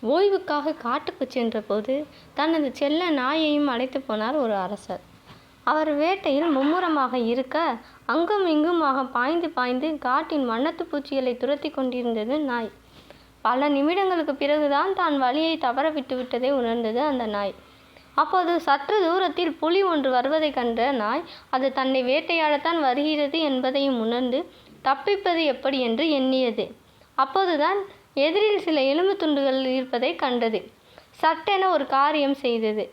ஓய்வுக்காக காட்டுக்கு சென்றபோது தனது செல்ல நாயையும் அழைத்து போனார் ஒரு அரசர். அவர் வேட்டையில் மும்முரமாக இருக்க அங்கும் இங்குமாக பாய்ந்து பாய்ந்து காட்டின் வண்ணத்துப் பூச்சிகளை துரத்தி கொண்டிருந்தது நாய். பல நிமிடங்களுக்கு பிறகுதான் தான் வழியை தவற விட்டுவிட்டதை உணர்ந்தது அந்த நாய். அப்போது சற்று தூரத்தில் புலி ஒன்று வருவதை கண்ட நாய் அது தன்னை வேட்டையாடத்தான் வருகிறது என்பதையும் உணர்ந்து தப்பிப்பது எப்படி என்று எண்ணியது. அப்போதுதான் எதிரில் சில எலும்பு துண்டுகள் இருப்பதை கண்டது. சட்டென ஒரு காரியம் செய்தது.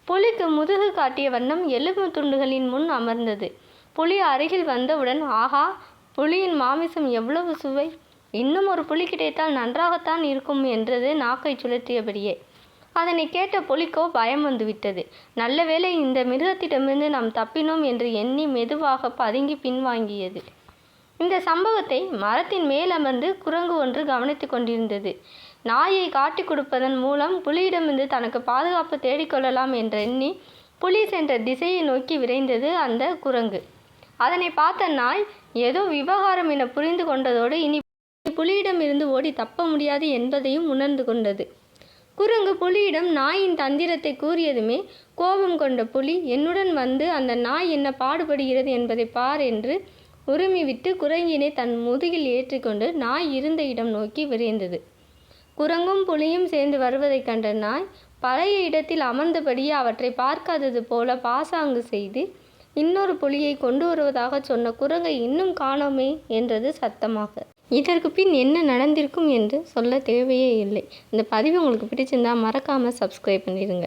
புலிக்கு முதுகு காட்டிய வண்ணம் எலும்பு துண்டுகளின் முன் அமர்ந்தது. புலி அருகில் வந்தவுடன், ஆஹா, புலியின் மாமிசம் எவ்வளவு சுவை! இன்னும் ஒரு புலி கிடைத்தால் நன்றாகத்தான் இருக்கும் என்றது நாக்கை சுழற்றியபடியே. அதனை கேட்ட புலிக்கோ பயம் வந்துவிட்டது. நல்ல வேளை, இந்த மிருகத்திடமிருந்து நாம் தப்பினோம் என்று எண்ணி மெதுவாக பதுங்கி பின்வாங்கியது. இந்த சம்பவத்தை மரத்தின் மேல் அமர்ந்து குரங்கு ஒன்று கவனித்து கொண்டிருந்தது. நாயை காட்டிக் கொடுப்பதன் மூலம் புலியிடமிருந்து தனக்கு பாதுகாப்பு தேடிக்கொள்ளலாம் என்றெண்ணி புலி சென்ற திசையை நோக்கி விரைந்தது அந்த குரங்கு. அதனை பார்த்த நாய் ஏதோ விவகாரம் என புரிந்து கொண்டதோடு இனி புலியிடமிருந்து ஓடி தப்ப முடியாது என்பதையும் உணர்ந்து கொண்டது. குரங்கு புலியிடம் நாயின் தந்திரத்தை கூறியதுமே கோபம் கொண்ட புலி, என்னுடன் வந்து அந்த நாய் என்ன பாடுபடுகிறது என்பதை பார் என்று உருமிவிட்டு குரங்கினை தன் முதுகில் ஏற்றிக்கொண்டு நாய் இருந்த இடம் நோக்கி விரைந்தது. குரங்கும் புலியும் சேர்ந்து வருவதைக் கண்ட நாய் பழைய இடத்தில் அமர்ந்தபடியே அவற்றை பார்க்காதது போல பாசாங்கு செய்து, இன்னொரு புலியை கொண்டு வருவதாக சொன்ன குரங்கை இன்னும் காணோமே என்றது சத்தமாக. இதற்கு பின் என்ன நடந்திருக்கும் என்று சொல்ல தேவையே இல்லை. இந்த பதிவு உங்களுக்கு பிடிச்சிருந்தா மறக்காமல் சப்ஸ்கிரைப் பண்ணிடுங்க.